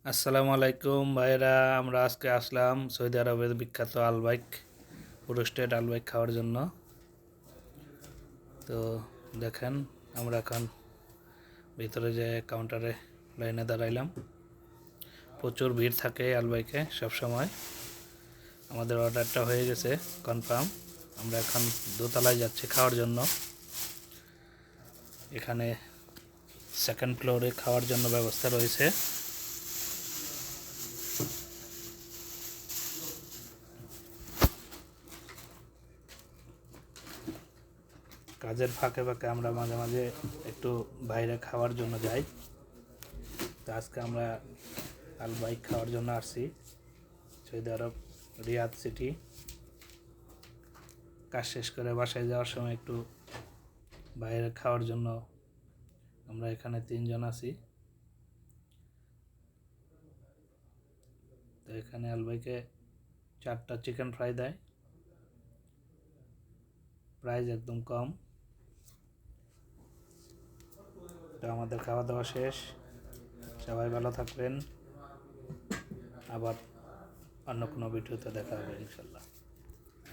আসসালামু আলাইকুম ভাইরা, আমরা আজকে আসলাম সৌদি আরবের বিখ্যাত আলবাইক রোস্টেড আলবাইক খাওয়ার জন্য। তো দেখেন, আমরা এখন ভিতরে যে কাউন্টারে লাইনে দাঁড়াইলাম। প্রচুর ভিড় থাকে আলবাইকে সবসময়। আমাদের অর্ডারটা হয়ে গেছে কনফার্ম। আমরা এখন দোতলায় যাচ্ছি খাওয়ার জন্য। এখানে সেকেন্ড ফ্লোরে খাওয়ার জন্য ব্যবস্থা রয়েছে। কাজের ফাঁকে ফাঁকে আমরা মাঝে মাঝে একটু বাইরে খাওয়ার জন্য যাই। তো আজকে আমরা আলবাইক খাওয়ার জন্য আসছি সৌদি আরব, রিয়াদ সিটি। কাজ শেষ করে বাসায় যাওয়ার সময় একটু বাইরে খাওয়ার জন্য আমরা এখানে 3 জন আছি। তো এখানে আলবাইকে 4টা চিকেন ফ্রাই দেয়, প্রাইস একদম কম। তো আমাদের খাওয়া দাওয়া শেষ, সবাই ভালো থাকবেন। আবার অন্য কোনো ভিডিওতে দেখা হবে ইনশাল্লাহ।